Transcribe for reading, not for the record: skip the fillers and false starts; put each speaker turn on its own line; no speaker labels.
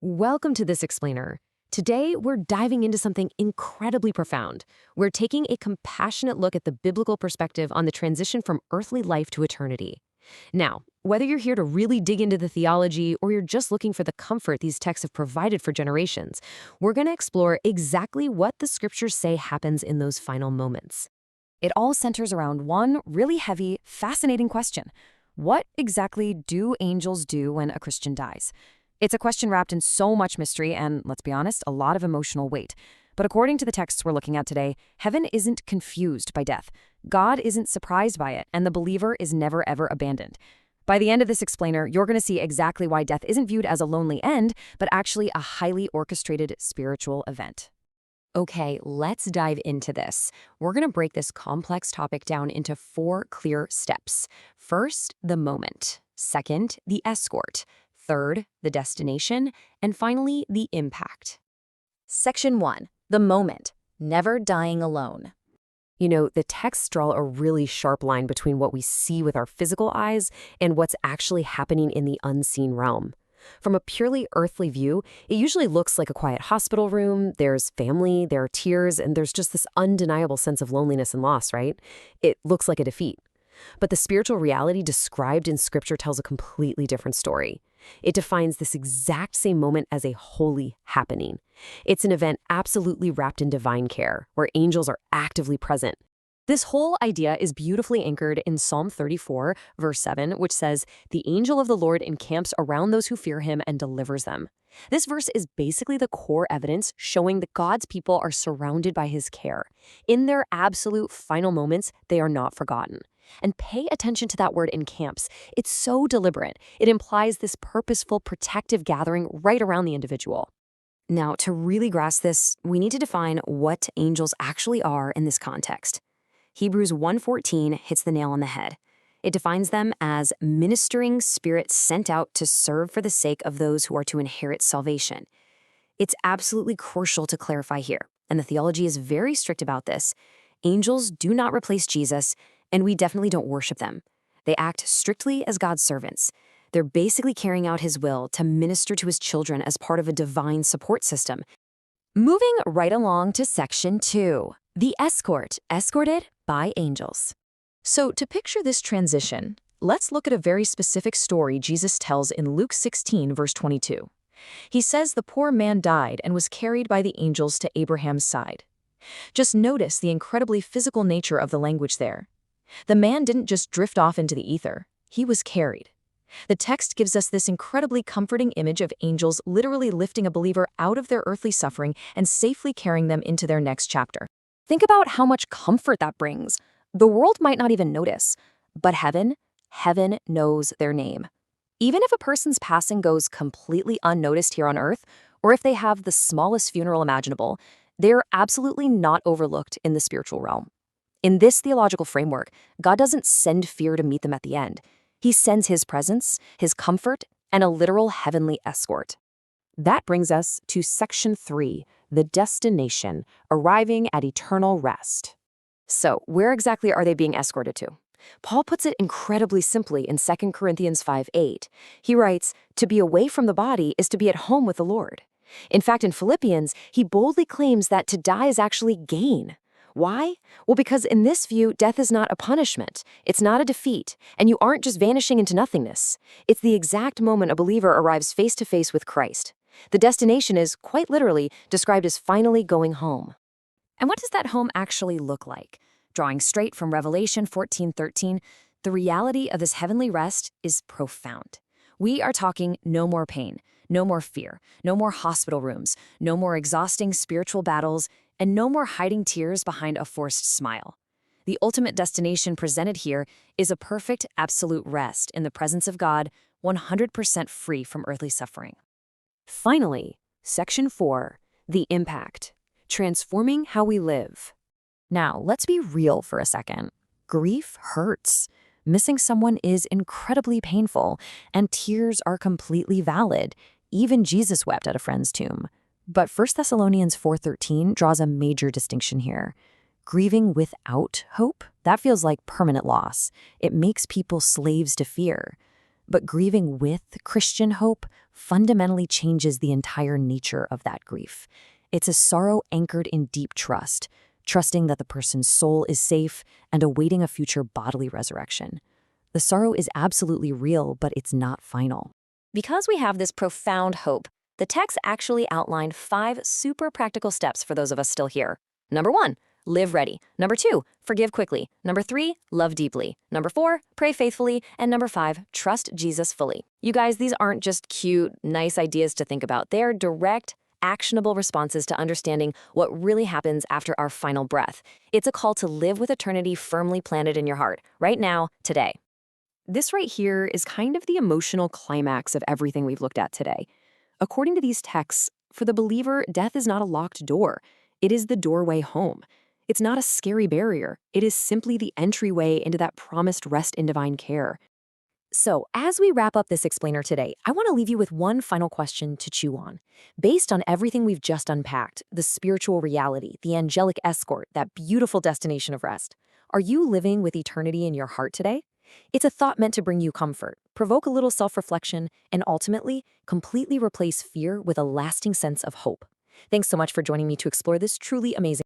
Welcome to This Explainer. Today, we're diving into something incredibly profound. We're taking a compassionate look at the biblical perspective on the transition from earthly life to eternity. Now, whether you're here to really dig into the theology or you're just looking for the comfort these texts have provided for generations, we're going to explore exactly what the scriptures say happens in those final moments. It all centers around one really heavy, fascinating question. What exactly do angels do when a Christian dies? It's a question wrapped in so much mystery and, let's be honest, a lot of emotional weight. But according to the texts we're looking at today, heaven isn't confused by death. God isn't surprised by it, and the believer is never ever abandoned. By the end of this explainer, you're going to see exactly why death isn't viewed as a lonely end, but actually a highly orchestrated spiritual event. Okay, let's dive into this. We're going to break this complex topic down into 4 clear steps. First, the moment. Second, the escort. Third, the destination. And finally, the impact.
Section 1. The moment. Never dying alone.
You know, the texts draw a really sharp line between what we see with our physical eyes and what's actually happening in the unseen realm. From a purely earthly view, it usually looks like a quiet hospital room. There's family, there are tears, and there's just this undeniable sense of loneliness and loss, right? It looks like a defeat. But the spiritual reality described in Scripture tells a completely different story. It defines this exact same moment as a holy happening. It's an event absolutely wrapped in divine care, where angels are actively present. This whole idea is beautifully anchored in Psalm 34, verse 7, which says, "The angel of the Lord encamps around those who fear him and delivers them." This verse is basically the core evidence showing that God's people are surrounded by his care. In their absolute final moments, they are not forgotten. And pay attention to that word encamps. It's so deliberate. It implies this purposeful, protective gathering right around the individual. Now, to really grasp this, we need to define what angels actually are in this context. Hebrews 1:14 hits the nail on the head. It defines them as ministering spirits sent out to serve for the sake of those who are to inherit salvation. It's absolutely crucial to clarify here, and the theology is very strict about this. Angels do not replace Jesus, and we definitely don't worship them. They act strictly as God's servants. They're basically carrying out his will to minister to his children as part of a divine support system. Moving right along to section 2, the escort, escorted by angels. So to picture this transition, let's look at a very specific story Jesus tells in Luke 16, verse 22. He says the poor man died and was carried by the angels to Abraham's side. Just notice the incredibly physical nature of the language there. The man didn't just drift off into the ether, he was carried. The text gives us this incredibly comforting image of angels literally lifting a believer out of their earthly suffering and safely carrying them into their next chapter. Think about how much comfort that brings. The world might not even notice, but heaven knows their name. Even if a person's passing goes completely unnoticed here on earth, or if they have the smallest funeral imaginable, they're absolutely not overlooked in the spiritual realm. In this theological framework, God doesn't send fear to meet them at the end. He sends his presence, his comfort, and a literal heavenly escort. That brings us to section 3, the destination, arriving at eternal rest. So, where exactly are they being escorted to? Paul puts it incredibly simply in 2 Corinthians 5:8. He writes, "To be away from the body is to be at home with the Lord." In fact, in Philippians, he boldly claims that to die is actually gain. Why? Well, because in this view, death is not a punishment. It's not a defeat, and you aren't just vanishing into nothingness. It's the exact moment a believer arrives face to face with Christ. The destination is, quite literally, described as finally going home. And what does that home actually look like? Drawing straight from Revelation 14:13, the reality of this heavenly rest is profound. We are talking no more pain, no more fear, no more hospital rooms, no more exhausting spiritual battles, and no more hiding tears behind a forced smile. The ultimate destination presented here is a perfect, absolute rest in the presence of God, 100% free from earthly suffering. Finally, section 4, the impact, transforming how we live. Now, let's be real for a second. Grief hurts. Missing someone is incredibly painful, and tears are completely valid. Even Jesus wept at a friend's tomb. But 1 Thessalonians 4:13 draws a major distinction here. Grieving without hope, that feels like permanent loss. It makes people slaves to fear.
But grieving with Christian hope fundamentally changes the entire nature of that grief. It's a sorrow anchored in deep trust, trusting that the person's soul is safe and awaiting a future bodily resurrection. The sorrow is absolutely real, but it's not final.
Because we have this profound hope, the text actually outlined 5 super practical steps for those of us still here. Number 1, live ready. Number 2, forgive quickly. Number 3, love deeply. Number 4, pray faithfully. And number 5, trust Jesus fully. You guys, these aren't just cute, nice ideas to think about. They're direct, actionable responses to understanding what really happens after our final breath. It's a call to live with eternity firmly planted in your heart, right now, today. This right here is kind of the emotional climax of everything we've looked at today. According to these texts, for the believer, death is not a locked door. It is the doorway home. It's not a scary barrier. It is simply the entryway into that promised rest in divine care.
So, as we wrap up this explainer today, I want to leave you with one final question to chew on. Based on everything we've just unpacked, the spiritual reality, the angelic escort, that beautiful destination of rest, are you living with eternity in your heart today? It's a thought meant to bring you comfort, provoke a little self-reflection, and ultimately, completely replace fear with a lasting sense of hope. Thanks so much for joining me to explore this truly amazing